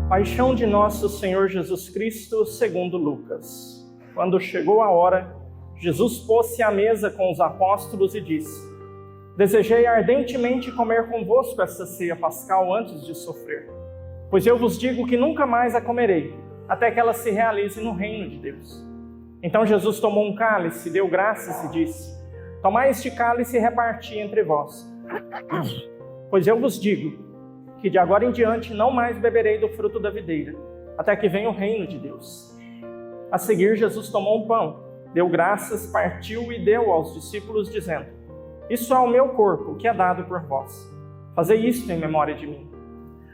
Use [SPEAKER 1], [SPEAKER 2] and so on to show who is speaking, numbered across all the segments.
[SPEAKER 1] Paixão de nosso Senhor Jesus Cristo, segundo Lucas. Quando chegou a hora, Jesus pôs-se à mesa com os apóstolos e disse: Desejei ardentemente comer convosco esta ceia pascal antes de sofrer, pois eu vos digo que nunca mais a comerei, até que ela se realize no reino de Deus. Então Jesus tomou um cálice, deu graças e disse: Tomai este cálice e reparti entre vós, pois eu vos digo que de agora em diante não mais beberei do fruto da videira, até que venha o reino de Deus. A seguir, Jesus tomou um pão, deu graças, partiu e deu aos discípulos, dizendo: Isso é o meu corpo, que é dado por vós. Fazei isto em memória de mim.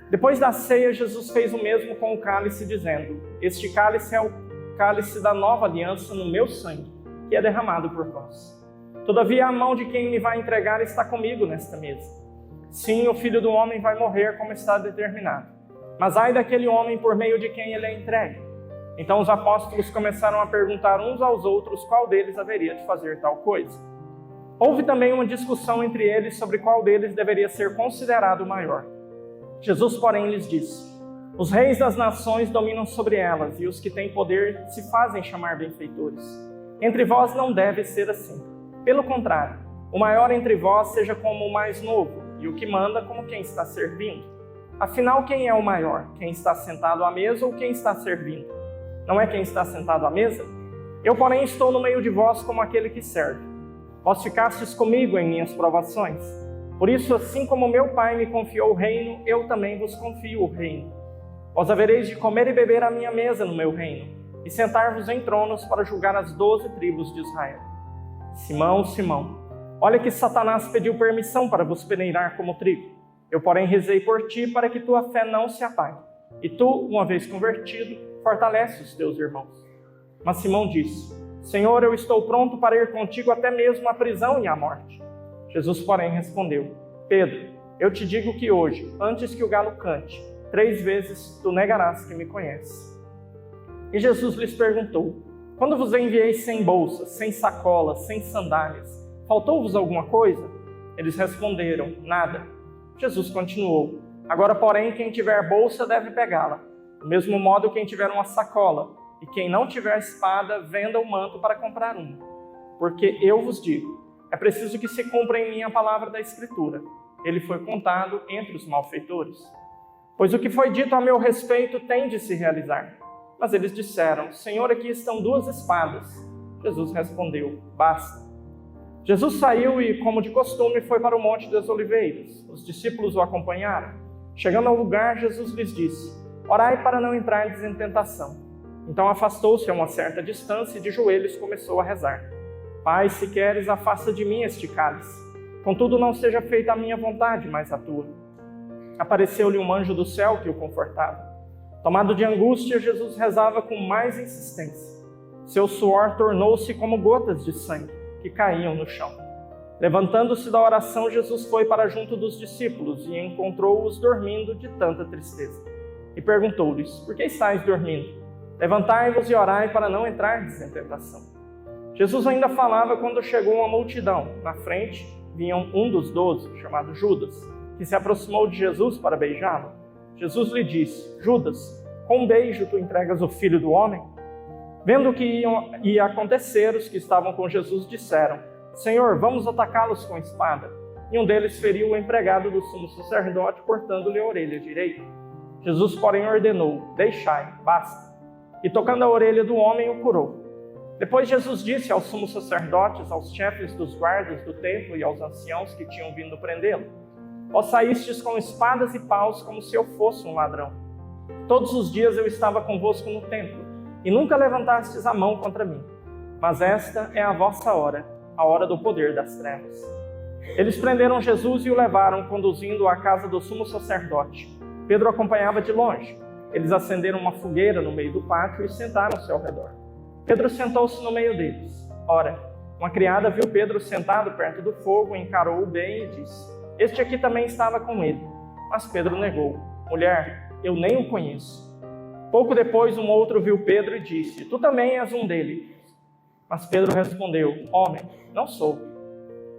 [SPEAKER 1] Depois da ceia, Jesus fez o mesmo com o cálice, dizendo: Este cálice é o cálice da nova aliança no meu sangue, que é derramado por vós. Todavia, a mão de quem me vai entregar está comigo nesta mesa. Sim, o Filho do Homem vai morrer como está determinado. Mas ai daquele homem por meio de quem ele é entregue. Então os apóstolos começaram a perguntar uns aos outros qual deles haveria de fazer tal coisa. Houve também uma discussão entre eles sobre qual deles deveria ser considerado o maior. Jesus, porém, lhes disse: Os reis das nações dominam sobre elas, e os que têm poder se fazem chamar benfeitores. Entre vós não deve ser assim. Pelo contrário, o maior entre vós seja como o mais novo, e o que manda como quem está servindo. Afinal, quem é o maior? Quem está sentado à mesa ou quem está servindo? Não é quem está sentado à mesa? Eu, porém, estou no meio de vós como aquele que serve. Vós ficastes comigo em minhas provações. Por isso, assim como meu Pai me confiou o reino, eu também vos confio o reino. Vós havereis de comer e beber à minha mesa no meu reino, e sentar-vos em tronos para julgar as 12 tribos de Israel. Simão, Simão, olha que Satanás pediu permissão para vos peneirar como trigo. Eu, porém, rezei por ti para que tua fé não se apague. E tu, uma vez convertido, fortalece os teus irmãos. Mas Simão disse: Senhor, eu estou pronto para ir contigo até mesmo à prisão e à morte. Jesus, porém, respondeu: Pedro, eu te digo que hoje, antes que o galo cante, 3 vezes tu negarás que me conheces. E Jesus lhes perguntou: Quando vos enviei sem bolsa, sem sacola, sem sandálias, faltou-vos alguma coisa? Eles responderam: Nada. Jesus continuou: Agora, porém, quem tiver bolsa deve pegá-la. Do mesmo modo, quem tiver uma sacola, e quem não tiver espada, venda o manto para comprar uma. Porque eu vos digo, é preciso que se cumpra em mim a palavra da Escritura. Ele foi contado entre os malfeitores. Pois o que foi dito a meu respeito tem de se realizar. Mas eles disseram: Senhor, aqui estão 2 espadas. Jesus respondeu: Basta. Jesus saiu e, como de costume, foi para o Monte das Oliveiras. Os discípulos o acompanharam. Chegando ao lugar, Jesus lhes disse: Orai para não entrardes em tentação. Então afastou-se a uma certa distância e de joelhos começou a rezar: Pai, se queres, afasta de mim este cálice. Contudo, não seja feita a minha vontade, mas a tua. Apareceu-lhe um anjo do céu que o confortava. Tomado de angústia, Jesus rezava com mais insistência. Seu suor tornou-se como gotas de sangue que caíam no chão. Levantando-se da oração, Jesus foi para junto dos discípulos e encontrou-os dormindo de tanta tristeza. E perguntou-lhes: Por que estáis dormindo? Levantai-vos e orai para não entrardes em tentação. Jesus ainda falava quando chegou uma multidão. Na frente vinha um dos 12, chamado Judas, que se aproximou de Jesus para beijá-lo. Jesus lhe disse: Judas, com um beijo tu entregas o Filho do Homem? Vendo o que ia acontecer, os que estavam com Jesus disseram: Senhor, vamos atacá-los com espada. E um deles feriu o empregado do sumo sacerdote, cortando-lhe a orelha direita. Jesus, porém, ordenou: Deixai, basta. E tocando a orelha do homem, o curou. Depois Jesus disse aos sumos sacerdotes, aos chefes dos guardas do templo e aos anciãos que tinham vindo prendê-lo: Vós saístes com espadas e paus como se eu fosse um ladrão. Todos os dias eu estava convosco no templo, e nunca levantastes a mão contra mim. Mas esta é a vossa hora, a hora do poder das trevas. Eles prenderam Jesus e o levaram, conduzindo-o à casa do sumo sacerdote. Pedro acompanhava de longe. Eles acenderam uma fogueira no meio do pátio e sentaram-se ao redor. Pedro sentou-se no meio deles. Ora, uma criada viu Pedro sentado perto do fogo, encarou-o bem e disse: Este aqui também estava com ele. Mas Pedro negou: Mulher, eu nem o conheço. Pouco depois, um outro viu Pedro e disse: Tu também és um deles. Mas Pedro respondeu: Homem, não sou.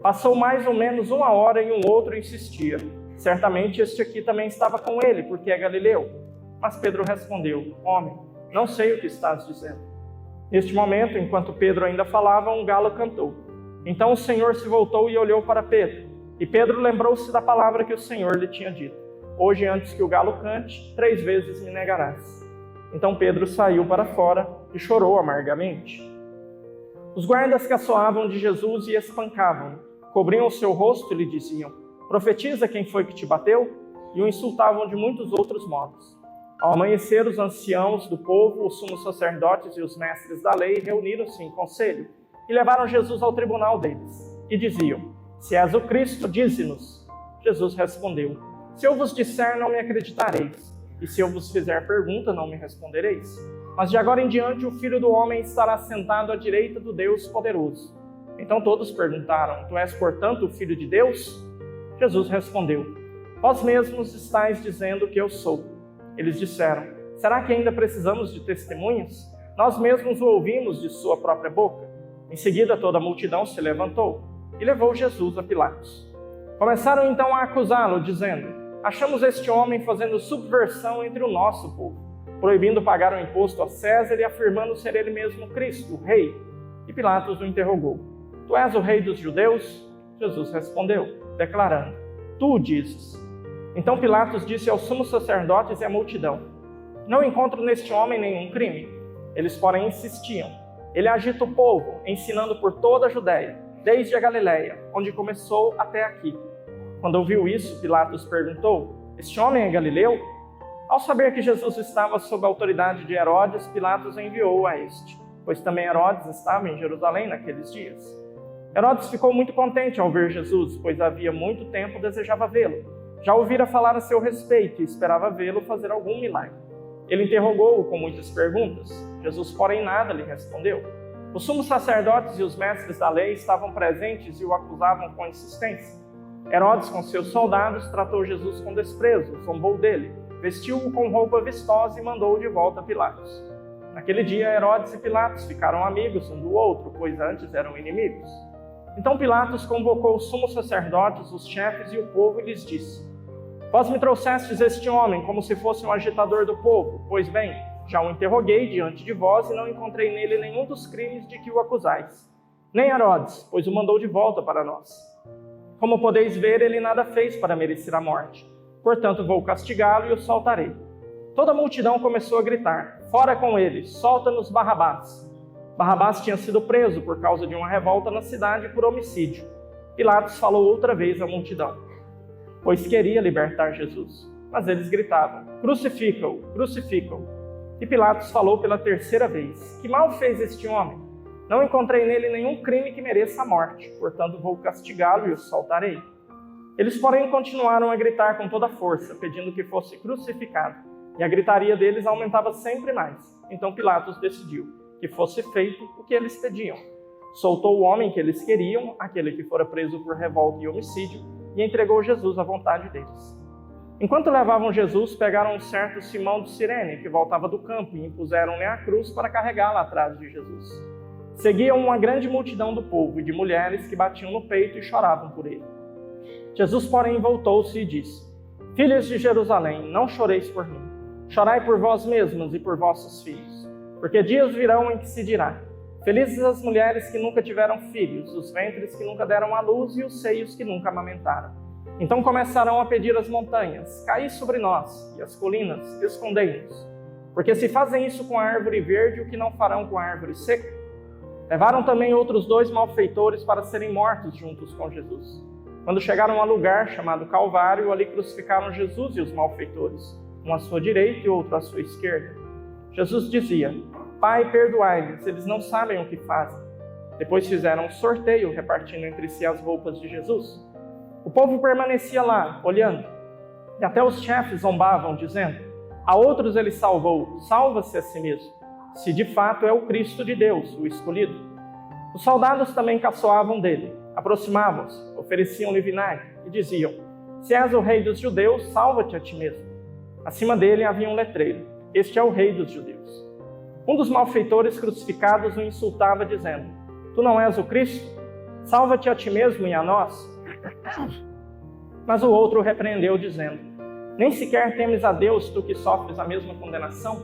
[SPEAKER 1] Passou mais ou menos 1 hora e um outro insistia: Certamente este aqui também estava com ele, porque é galileu. Mas Pedro respondeu: Homem, não sei o que estás dizendo. Neste momento, enquanto Pedro ainda falava, um galo cantou. Então o Senhor se voltou e olhou para Pedro. E Pedro lembrou-se da palavra que o Senhor lhe tinha dito: Hoje, antes que o galo cante, 3 vezes me negarás. Então Pedro saiu para fora e chorou amargamente. Os guardas caçoavam de Jesus e espancavam-no. Cobriam o seu rosto e lhe diziam: Profetiza quem foi que te bateu? E o insultavam de muitos outros modos. Ao amanhecer, os anciãos do povo, os sumos sacerdotes e os mestres da lei reuniram-se em conselho e levaram Jesus ao tribunal deles. E diziam: Se és o Cristo, dize-nos. Jesus respondeu: Se eu vos disser, não me acreditareis. E se eu vos fizer pergunta, não me respondereis. Mas de agora em diante, o Filho do Homem estará sentado à direita do Deus Poderoso. Então todos perguntaram: Tu és, portanto, o Filho de Deus? Jesus respondeu: Vós mesmos estáis dizendo que eu sou. Eles disseram: Será que ainda precisamos de testemunhas? Nós mesmos o ouvimos de sua própria boca. Em seguida, toda a multidão se levantou e levou Jesus a Pilatos. Começaram então a acusá-lo, dizendo: Achamos este homem fazendo subversão entre o nosso povo, proibindo pagar o imposto a César e afirmando ser ele mesmo Cristo, o rei. E Pilatos o interrogou: Tu és o rei dos judeus? Jesus respondeu, declarando: Tu o dizes. Então Pilatos disse aos sumos sacerdotes e à multidão: Não encontro neste homem nenhum crime. Eles, porém, insistiam: Ele agita o povo, ensinando por toda a Judéia, desde a Galileia, onde começou até aqui. Quando ouviu isso, Pilatos perguntou: Este homem é galileu? Ao saber que Jesus estava sob a autoridade de Herodes, Pilatos enviou a este, pois também Herodes estava em Jerusalém naqueles dias. Herodes ficou muito contente ao ver Jesus, pois havia muito tempo desejava vê-lo. Já ouvira falar a seu respeito e esperava vê-lo fazer algum milagre. Ele interrogou-o com muitas perguntas. Jesus, porém, nada lhe respondeu. Os sumos sacerdotes e os mestres da lei estavam presentes e o acusavam com insistência. Herodes, com seus soldados, tratou Jesus com desprezo, zombou dele, vestiu-o com roupa vistosa e mandou-o de volta a Pilatos. Naquele dia, Herodes e Pilatos ficaram amigos um do outro, pois antes eram inimigos. Então Pilatos convocou os sumos sacerdotes, os chefes e o povo e lhes disse: Vós me trouxestes este homem como se fosse um agitador do povo. Pois bem, já o interroguei diante de vós e não encontrei nele nenhum dos crimes de que o acusais. Nem Herodes, pois o mandou de volta para nós. Como podeis ver, ele nada fez para merecer a morte. Portanto, vou castigá-lo e o soltarei. Toda a multidão começou a gritar: Fora com ele, solta-nos Barrabás. Barrabás tinha sido preso por causa de uma revolta na cidade por homicídio. Pilatos falou outra vez à multidão, pois queria libertar Jesus. Mas eles gritavam: Crucifica-o, crucifica-o. E Pilatos falou pela 3ª vez: Que mal fez este homem? Não encontrei nele nenhum crime que mereça a morte, portanto vou castigá-lo e o soltarei. Eles, porém, continuaram a gritar com toda a força, pedindo que fosse crucificado. E a gritaria deles aumentava sempre mais. Então Pilatos decidiu que fosse feito o que eles pediam. Soltou o homem que eles queriam, aquele que fora preso por revolta e homicídio, e entregou Jesus à vontade deles. Enquanto levavam Jesus, pegaram um certo Simão de Cirene, que voltava do campo, e impuseram-lhe a cruz para carregá-la atrás de Jesus. Seguiam uma grande multidão do povo e de mulheres que batiam no peito e choravam por ele. Jesus, porém, voltou-se e disse: Filhos de Jerusalém, não choreis por mim. Chorai por vós mesmos e por vossos filhos. Porque dias virão em que se dirá: Felizes as mulheres que nunca tiveram filhos, os ventres que nunca deram à luz e os seios que nunca amamentaram. Então começarão a pedir às montanhas: Caí sobre nós, e às colinas: Escondei-nos. Porque se fazem isso com a árvore verde, o que não farão com a árvore seca? Levaram também outros 2 malfeitores para serem mortos juntos com Jesus. Quando chegaram a lugar chamado Calvário, ali crucificaram Jesus e os malfeitores, um à sua direita e outro à sua esquerda. Jesus dizia: Pai, perdoai-lhes, eles não sabem o que fazem. Depois fizeram um sorteio, repartindo entre si as roupas de Jesus. O povo permanecia lá, olhando. E até os chefes zombavam, dizendo: A outros ele salvou, salva-se a si mesmo, se de fato é o Cristo de Deus, o escolhido. Os soldados também caçoavam dele, aproximavam-se, ofereciam-lhe vinagre e diziam: Se és o rei dos judeus, salva-te a ti mesmo. Acima dele havia um letreiro: Este é o rei dos judeus. Um dos malfeitores crucificados o insultava, dizendo: Tu não és o Cristo? Salva-te a ti mesmo e a nós. Mas o outro o repreendeu, dizendo: Nem sequer temes a Deus, tu que sofres a mesma condenação?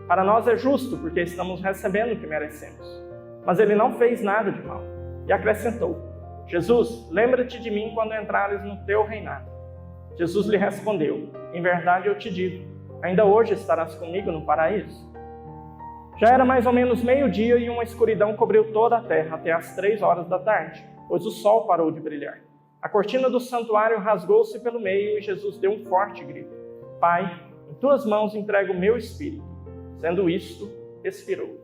[SPEAKER 1] Para nós é justo, porque estamos recebendo o que merecemos. Mas ele não fez nada de mal. E acrescentou: Jesus, lembra-te de mim quando entrares no teu reinado. Jesus lhe respondeu: em verdade eu te digo, ainda hoje estarás comigo no paraíso. Já era mais ou menos meio-dia e uma escuridão cobriu toda a terra até às 3 da tarde, pois o sol parou de brilhar. A cortina do santuário rasgou-se pelo meio e Jesus deu um forte grito: Pai, em tuas mãos entrego o meu espírito. Sendo isto, expirou.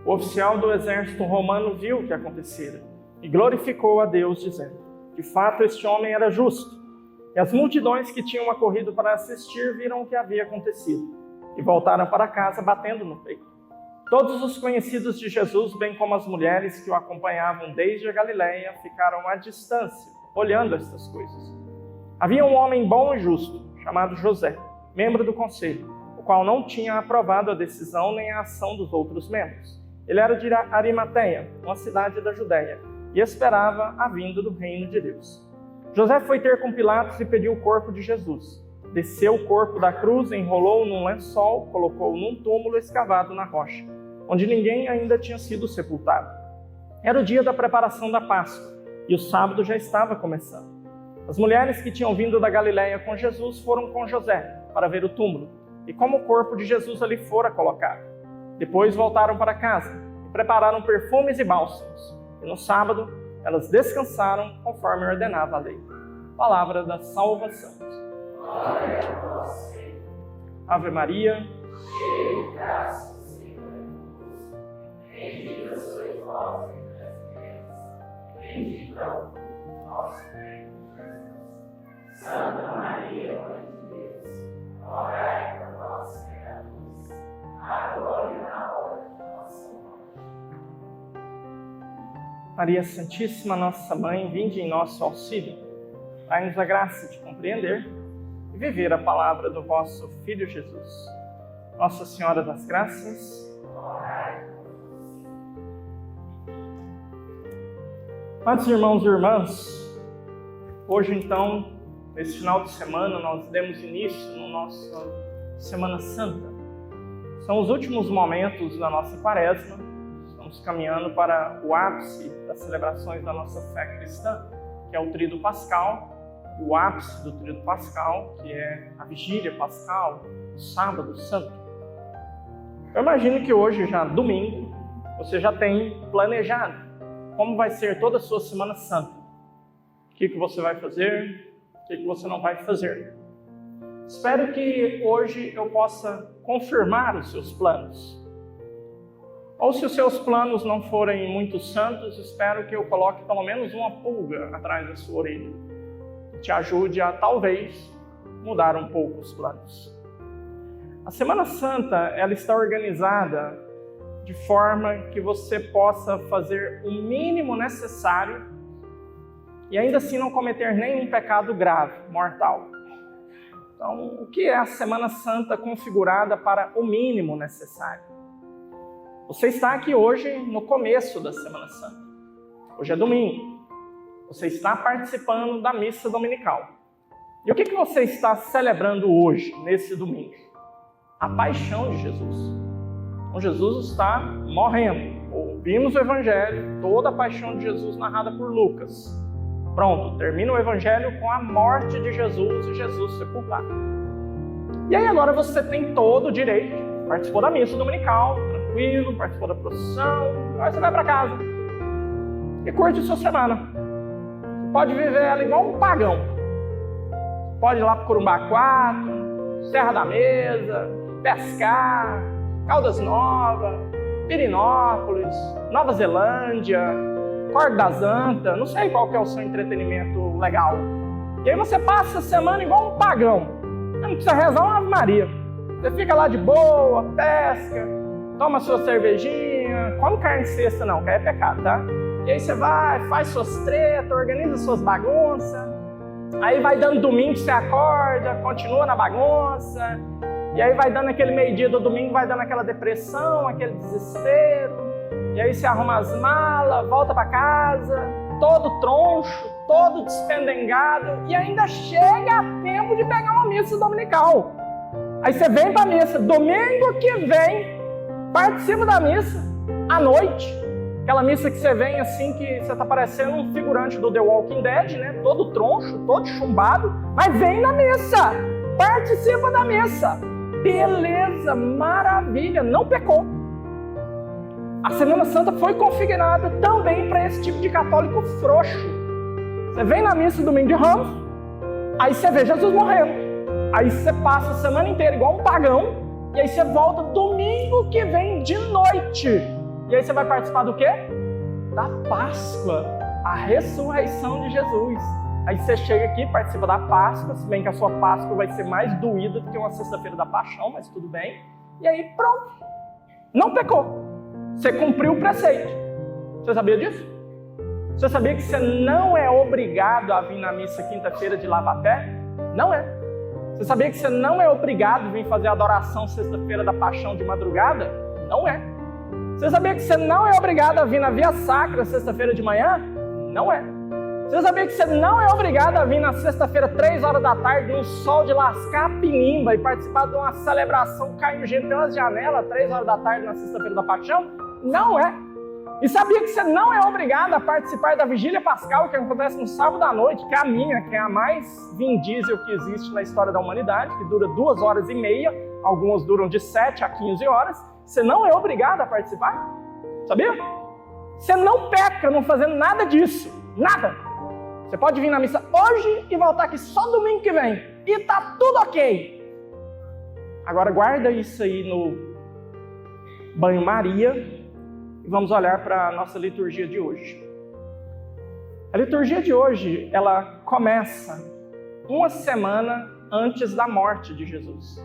[SPEAKER 1] O oficial do exército romano viu o que acontecera e glorificou a Deus, dizendo: de fato, este homem era justo. E as multidões que tinham acorrido para assistir viram o que havia acontecido e voltaram para casa batendo no peito. Todos os conhecidos de Jesus, bem como as mulheres que o acompanhavam desde a Galileia, ficaram à distância, olhando estas coisas. Havia um homem bom e justo, chamado José, membro do conselho, o qual não tinha aprovado a decisão nem a ação dos outros membros. Ele era de Arimateia, uma cidade da Judéia, e esperava a vinda do reino de Deus. José foi ter com Pilatos e pediu o corpo de Jesus. Desceu o corpo da cruz, enrolou-o num lençol, colocou-o num túmulo escavado na rocha, onde ninguém ainda tinha sido sepultado. Era o dia da preparação da Páscoa, e o sábado já estava começando. As mulheres que tinham vindo da Galileia com Jesus foram com José para ver o túmulo, e como o corpo de Jesus ali fora colocado. Depois voltaram para casa e prepararam perfumes e bálsamos. E no sábado, elas descansaram conforme ordenava a lei. Palavra da salvação.
[SPEAKER 2] Glória a vós, Senhor.
[SPEAKER 1] Ave Maria,
[SPEAKER 2] cheia de graça, o Senhor é convosco. Bendita sois vós entre as mulheres. Bendito é o fruto do vosso ventre, Jesus. Santa Maria, Mãe de Deus, rogai por nós, pecadores, agora e na hora de nossa morte.
[SPEAKER 1] Maria Santíssima, nossa Mãe, vinde em nosso auxílio. Dai-nos a graça de compreender e viver a palavra do vosso Filho Jesus. Nossa Senhora das Graças, Quantos irmãos e irmãs, hoje então, nesse final de semana, nós demos início na nossa Semana Santa. São os últimos momentos da nossa quaresma, estamos caminhando para o ápice das celebrações da nossa fé cristã, que é o Tríduo Pascal, e o ápice do Tríduo Pascal, que é a Vigília Pascal, o Sábado Santo. Eu imagino que hoje, já domingo, você já tem planejado como vai ser toda a sua Semana Santa. O que você vai fazer, o que você não vai fazer. Espero que hoje eu possa confirmar os seus planos. Ou se os seus planos não forem muito santos, espero que eu coloque pelo menos uma pulga atrás da sua orelha. Que te ajude a, talvez, mudar um pouco os planos. A Semana Santa, ela está organizada de forma que você possa fazer o mínimo necessário e ainda assim não cometer nenhum pecado grave, mortal. Então, o que é a Semana Santa configurada para o mínimo necessário? Você está aqui hoje no começo da Semana Santa. Hoje é domingo. Você está participando da missa dominical. E o que você está celebrando hoje, nesse domingo? A paixão de Jesus. Então, Jesus está morrendo. Ouvimos o Evangelho, toda a paixão de Jesus narrada por Lucas. Pronto, termina o Evangelho com a morte de Jesus e Jesus sepultado. E aí agora você tem todo o direito, participou da missa dominical, tranquilo, participou da procissão, agora você vai para casa e curte a sua semana. Você pode viver ela igual um pagão. Pode ir lá para o Corumbá 4, Serra da Mesa, pescar, Caldas Novas, Pirinópolis, Nova Zelândia, Corda das Antas, não sei qual que é o seu entretenimento legal. E aí você passa a semana igual um pagão. Você não precisa rezar uma Ave Maria. Você fica lá de boa, pesca, toma sua cervejinha, come carne de sexta não, que aí é pecado, tá? E aí você vai, faz suas tretas, organiza suas bagunças, Aí vai dando domingo, você acorda, continua na bagunça. E aí vai dando aquele meio-dia do domingo, vai dando aquela depressão, aquele desespero. E aí você arruma as malas, volta para casa, todo troncho, todo despendengado. E ainda chega a tempo de pegar uma missa dominical. Aí você vem para a missa, domingo que vem, participa da missa, à noite. Aquela missa que você vem assim, que você está parecendo um figurante do The Walking Dead, né? Todo troncho, todo chumbado, mas vem na missa, participa da missa. Beleza, maravilha, não pecou. A Semana Santa foi configurada também para esse tipo de católico frouxo. Você vem na missa domingo de Ramos, aí você vê Jesus morrendo. Aí você passa a semana inteira igual um pagão, e aí você volta domingo que vem de noite. E aí você vai participar do quê? Da Páscoa, a ressurreição de Jesus. Aí você chega aqui, participa da Páscoa, se bem que a sua Páscoa vai ser mais doída do que uma sexta-feira da Paixão, mas tudo bem. E aí pronto, não pecou. Você cumpriu o preceito. Você sabia disso? Você sabia que você não é obrigado a vir na missa quinta-feira de lava-pé? Não é. Você sabia que você não é obrigado a vir fazer a adoração sexta-feira da Paixão de madrugada? Não é. Você sabia que você não é obrigado a vir na Via Sacra sexta-feira de manhã? Não é. Você sabia que você não é obrigado a vir na sexta-feira, 3 horas da tarde, num sol de lascar a pinimba e participar de uma celebração caindo gente pelas janelas, 3 horas da tarde na sexta-feira da Paixão? Não é. E sabia que você não é obrigado a participar da Vigília Pascal, que acontece no sábado à noite, que é a minha, que é a mais Vin Diesel que existe na história da humanidade, que dura 2 horas e meia, algumas duram de 7 a 15 horas. Você não é obrigado a participar? Sabia? Você não peca não fazendo nada disso. Nada. Você pode vir na missa hoje e voltar aqui só domingo que vem. E tá tudo ok. Agora guarda isso aí no banho-maria e vamos olhar para a nossa liturgia de hoje. A liturgia de hoje, ela começa uma semana antes da morte de Jesus.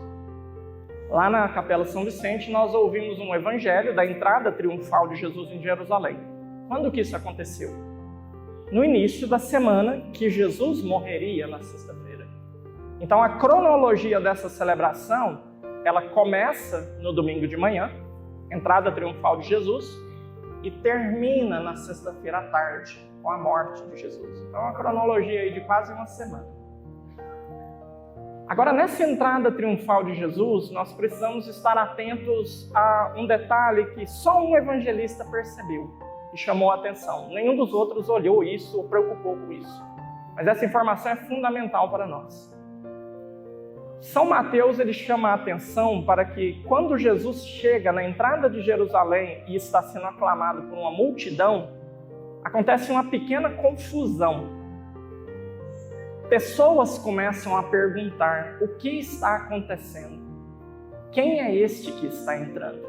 [SPEAKER 1] Lá na Capela São Vicente, nós ouvimos um evangelho da entrada triunfal de Jesus em Jerusalém. Quando que isso aconteceu? No início da semana que Jesus morreria na sexta-feira. Então a cronologia dessa celebração, ela começa no domingo de manhã, entrada triunfal de Jesus, e termina na sexta-feira à tarde, com a morte de Jesus. Então uma cronologia aí de quase uma semana. Agora, nessa entrada triunfal de Jesus, nós precisamos estar atentos a um detalhe que só um evangelista percebeu e chamou a atenção. Nenhum dos outros olhou isso ou preocupou com isso. Mas essa informação é fundamental para nós. São Mateus ele chama a atenção para que quando Jesus chega na entrada de Jerusalém e está sendo aclamado por uma multidão, acontece uma pequena confusão. Pessoas começam a perguntar o que está acontecendo. Quem é este que está entrando?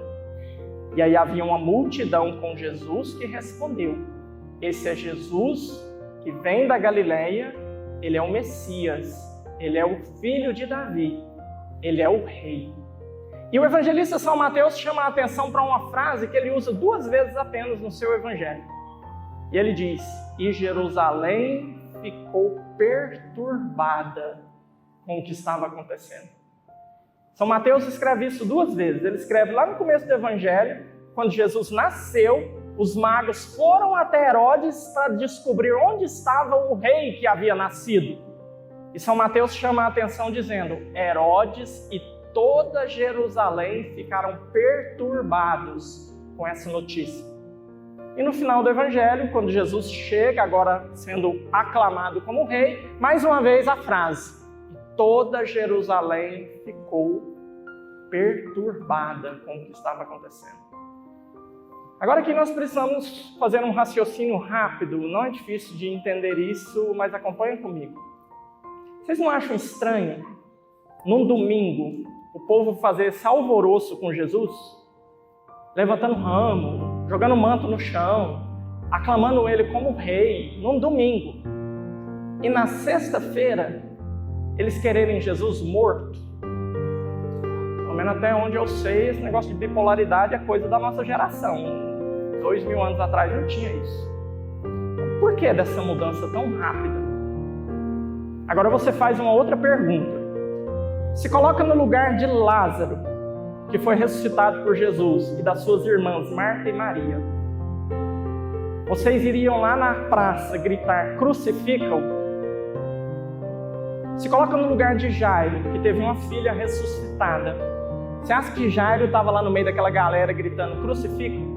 [SPEAKER 1] E aí havia uma multidão com Jesus que respondeu: esse é Jesus que vem da Galileia, ele é o Messias, ele é o filho de Davi, ele é o rei. E o evangelista São Mateus chama a atenção para uma frase que ele usa 2 vezes apenas no seu evangelho. E ele diz: e Jerusalém ficou perturbada com o que estava acontecendo. São Mateus escreve isso 2 vezes. Ele escreve lá no começo do Evangelho, quando Jesus nasceu, os magos foram até Herodes para descobrir onde estava o rei que havia nascido. E São Mateus chama a atenção dizendo: Herodes e toda Jerusalém ficaram perturbados com essa notícia. E no final do Evangelho, quando Jesus chega, agora sendo aclamado como rei, mais uma vez a frase: toda Jerusalém ficou perturbada com o que estava acontecendo. Agora aqui nós precisamos fazer um raciocínio rápido, não é difícil de entender isso, mas acompanhem comigo. Vocês não acham estranho, num domingo, o povo fazer esse alvoroço com Jesus? Levantando ramo, jogando manto no chão, aclamando ele como rei, num domingo. E na sexta-feira, eles quererem Jesus morto. Pelo menos até onde eu sei, esse negócio de bipolaridade é coisa da nossa geração. 2000 anos atrás não tinha isso. Por que dessa mudança tão rápida? Agora você faz uma outra pergunta. Se coloca no lugar de Lázaro, que foi ressuscitado por Jesus, e das suas irmãs Marta e Maria. Vocês iriam lá na praça gritar, crucificam? Se coloca no lugar de Jairo, que teve uma filha ressuscitada. Você acha que Jairo estava lá no meio daquela galera gritando, crucificam?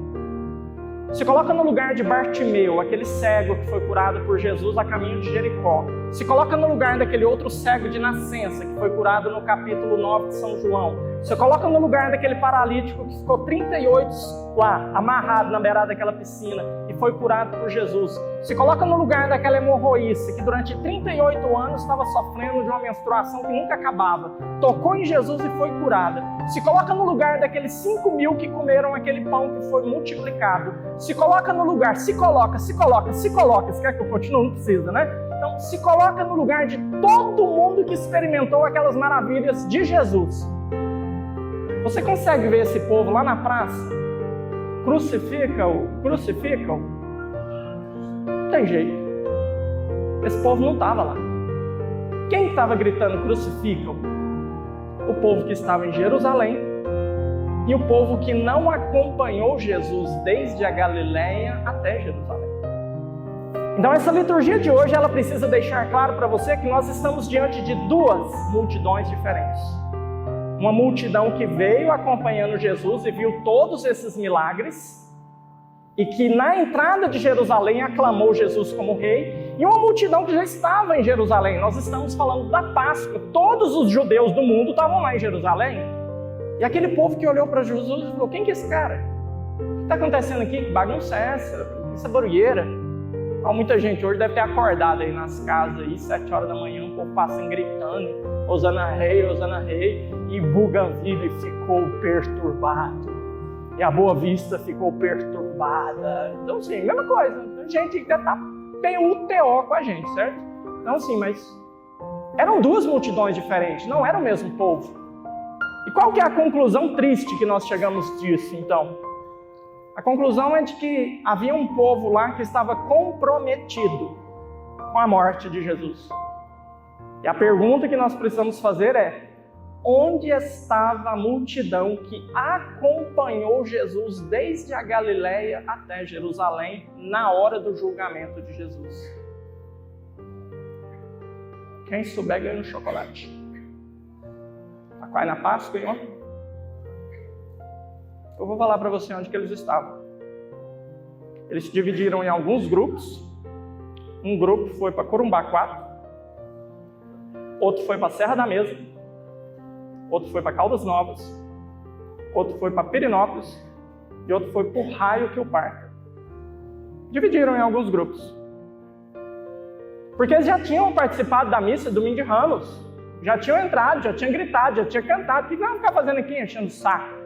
[SPEAKER 1] Se coloca no lugar de Bartimeu, aquele cego que foi curado por Jesus a caminho de Jericó. Se coloca no lugar daquele outro cego de nascença, que foi curado no capítulo 9 de São João. Se coloca no lugar daquele paralítico que ficou 38 lá, amarrado na beirada daquela piscina e foi curado por Jesus. Se coloca no lugar daquela hemorroíça que durante 38 anos estava sofrendo de uma menstruação que nunca acabava. Tocou em Jesus e foi curada. Se coloca no lugar daqueles 5.000 que comeram aquele pão que foi multiplicado. Se coloca no lugar, se coloca. Você quer que eu continue? Não precisa, né? Então, se coloca no lugar de todo mundo que experimentou aquelas maravilhas de Jesus. Você consegue ver esse povo lá na praça? Crucificam. Não tem jeito. Esse povo não estava lá. Quem estava gritando crucificam? O povo que estava em Jerusalém e o povo que não acompanhou Jesus desde a Galileia até Jerusalém. Então essa liturgia de hoje, ela precisa deixar claro para você que nós estamos diante de duas multidões diferentes. Uma multidão que veio acompanhando Jesus e viu todos esses milagres e que na entrada de Jerusalém aclamou Jesus como rei, e uma multidão que já estava em Jerusalém. Nós estamos falando da Páscoa. Todos os judeus do mundo estavam lá em Jerusalém. E aquele povo que olhou para Jesus e falou, quem que é esse cara? O que está acontecendo aqui? Que bagunça é essa? Essa barulheira? Muita gente hoje deve ter acordado aí nas casas, aí, 7 horas da manhã, o povo passando gritando, Hosana Rei, e Bougainville ficou perturbado, e a Boa Vista ficou perturbada. Então, sim, mesma coisa. A gente ainda está bem UTO com a gente, certo? Então, sim, mas eram duas multidões diferentes, não era o mesmo povo. E qual que é a conclusão triste que nós chegamos disso, então? A conclusão é de que havia um povo lá que estava comprometido com a morte de Jesus. E a pergunta que nós precisamos fazer é, onde estava a multidão que acompanhou Jesus desde a Galileia até Jerusalém na hora do julgamento de Jesus? Quem souber ganha um chocolate. Vai na Páscoa, hein? Eu vou falar para você onde que eles estavam. Eles se dividiram em alguns grupos. Um grupo foi para Corumbá 4, outro foi para Serra da Mesa, outro foi para Caldas Novas, outro foi para Perinópolis e outro foi para o raio que o parta. Dividiram em alguns grupos. Porque eles já tinham participado da missa domingo de Ramos, já tinham entrado, já tinham gritado, já tinham cantado. O que vão ficar fazendo aqui enchendo o saco?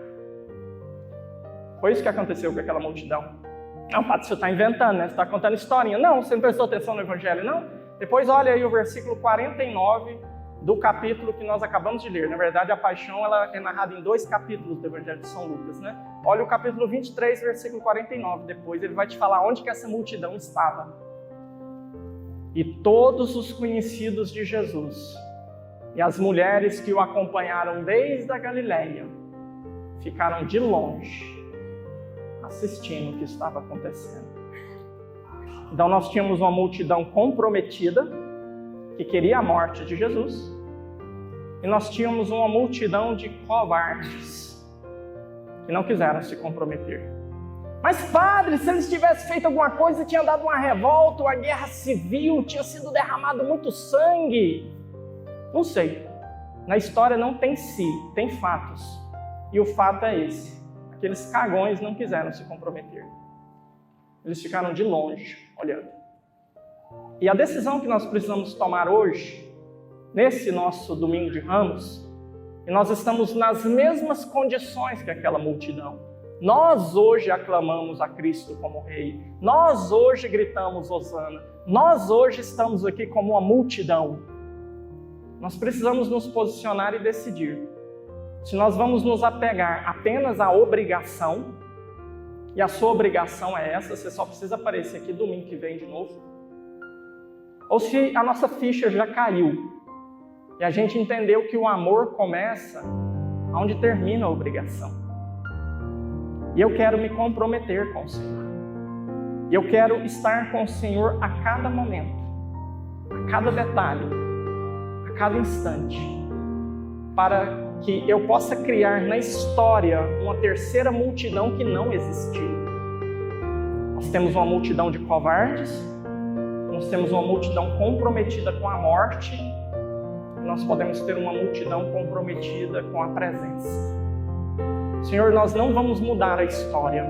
[SPEAKER 1] Foi isso que aconteceu com aquela multidão. Não, Padre, você está inventando, né? Você está contando historinha. Não, você não prestou atenção no Evangelho, não? Depois olha aí o versículo 49 do capítulo que nós acabamos de ler. Na verdade, a paixão ela é narrada em 2 capítulos do Evangelho de São Lucas, né? Olha o capítulo 23, versículo 49. Depois ele vai te falar onde que essa multidão estava. E todos os conhecidos de Jesus e as mulheres que o acompanharam desde a Galileia ficaram de longe assistindo o que estava acontecendo. Então nós tínhamos uma multidão comprometida que queria a morte de Jesus e nós tínhamos uma multidão de covardes que não quiseram se comprometer. Mas padre, se eles tivessem feito alguma coisa, tinha dado uma revolta, uma guerra civil, tinha sido derramado muito sangue. Não sei. Na história não tem si, tem fatos. E o fato é esse. Aqueles cagões não quiseram se comprometer. Eles ficaram de longe, olhando. E a decisão que nós precisamos tomar hoje, nesse nosso domingo de Ramos, e nós estamos nas mesmas condições que aquela multidão. Nós hoje aclamamos a Cristo como Rei. Nós hoje gritamos Hosana. Nós hoje estamos aqui como uma multidão. Nós precisamos nos posicionar e decidir. Se nós vamos nos apegar apenas à obrigação, e a sua obrigação é essa, você só precisa aparecer aqui domingo que vem de novo, ou se a nossa ficha já caiu e a gente entendeu que o amor começa onde termina a obrigação. E eu quero me comprometer com o Senhor. E eu quero estar com o Senhor a cada momento, a cada detalhe, a cada instante, para que eu possa criar na história uma terceira multidão que não existiu. Nós temos uma multidão de covardes, nós temos uma multidão comprometida com a morte, e nós podemos ter uma multidão comprometida com a presença. Senhor, nós não vamos mudar a história,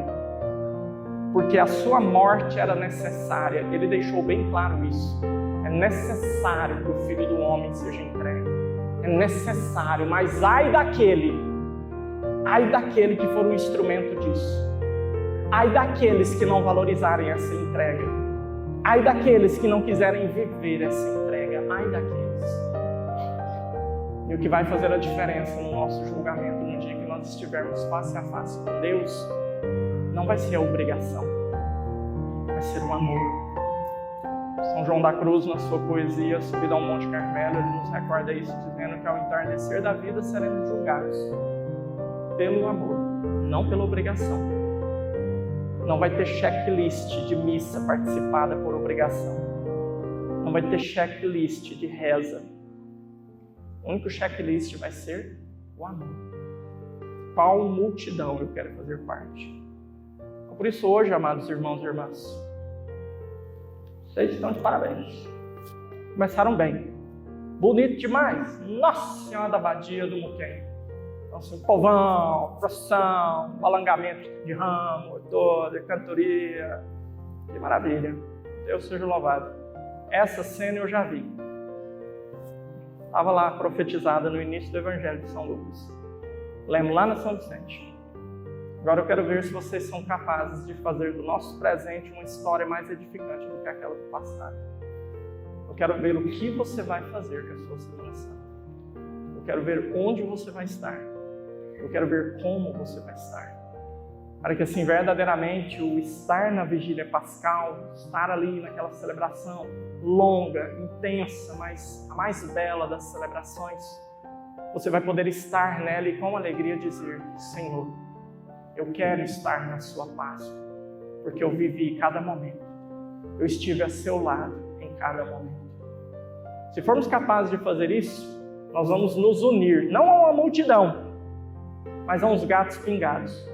[SPEAKER 1] porque a sua morte era necessária. Ele deixou bem claro isso. É necessário que o Filho do Homem seja entregue. É necessário, mas ai daquele que for um instrumento disso. Ai daqueles que não valorizarem essa entrega. Ai daqueles que não quiserem viver essa entrega. Ai daqueles. E o que vai fazer a diferença no nosso julgamento, no dia que nós estivermos face a face com Deus, não vai ser a obrigação, vai ser o amor. São João da Cruz, na sua poesia Subida ao Monte Carmelo, ele nos recorda isso, dizendo que ao entardecer da vida seremos julgados pelo amor, não pela obrigação. Não vai ter checklist de missa participada por obrigação. Não vai ter checklist de reza. O único checklist vai ser o amor. Qual multidão eu quero fazer parte? Por isso hoje, amados irmãos e irmãs, vocês estão de parabéns. Começaram bem. Bonito demais. Nossa Senhora da Abadia do Muquem. Então, assim, povão, procissão, balangamento de ramo, toda, cantoria. Que maravilha. Deus seja louvado. Essa cena eu já vi. Estava lá profetizada no início do Evangelho de São Lucas. Lemos lá na São Vicente. Agora eu quero ver se vocês são capazes de fazer do nosso presente uma história mais edificante do que aquela do passado. Eu quero ver o que você vai fazer com a sua Semana Santa. Eu quero ver onde você vai estar. Eu quero ver como você vai estar. Para que assim, verdadeiramente, o estar na vigília pascal, estar ali naquela celebração longa, intensa, mas a mais bela das celebrações, você vai poder estar nela e com alegria dizer: Senhor, eu quero estar na sua Páscoa, porque eu vivi cada momento. Eu estive a seu lado em cada momento. Se formos capazes de fazer isso, nós vamos nos unir, não a uma multidão, mas a uns gatos pingados.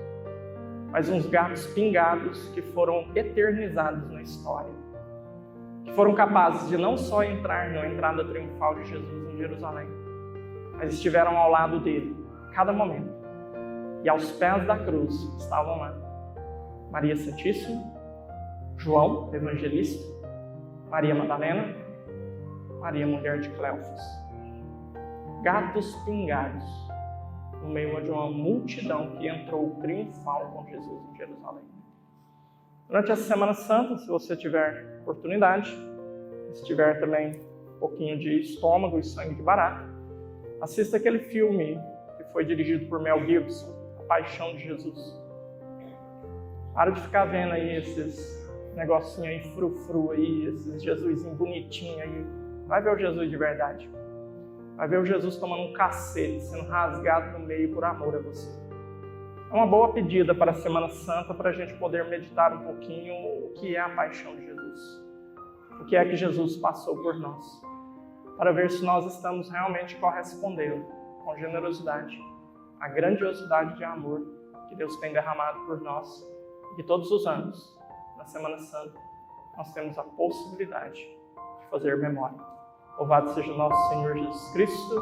[SPEAKER 1] Mas uns gatos pingados que foram eternizados na história. Que foram capazes de não só entrar na entrada triunfal de Jesus em Jerusalém, mas estiveram ao lado dele, a cada momento. E aos pés da cruz estavam lá Maria Santíssima, João, evangelista, Maria Madalena, Maria, mulher de Cleofas. Gatos pingados no meio de uma multidão que entrou triunfal com Jesus em Jerusalém. Durante essa Semana Santa, se você tiver oportunidade, se tiver também um pouquinho de estômago e sangue de barata, assista aquele filme que foi dirigido por Mel Gibson, A Paixão de Jesus. Para de ficar vendo aí esses negocinhos aí, frufru aí, esses Jesusinho bonitinho aí. Vai ver o Jesus de verdade. Vai ver o Jesus tomando um cacete, sendo rasgado no meio por amor a você. É uma boa pedida para a Semana Santa, para a gente poder meditar um pouquinho o que é a paixão de Jesus. O que é que Jesus passou por nós. Para ver se nós estamos realmente correspondendo com generosidade à grandiosidade de amor que Deus tem derramado por nós. E que todos os anos, na Semana Santa, nós temos a possibilidade de fazer memória. Louvado seja o nosso Senhor Jesus Cristo.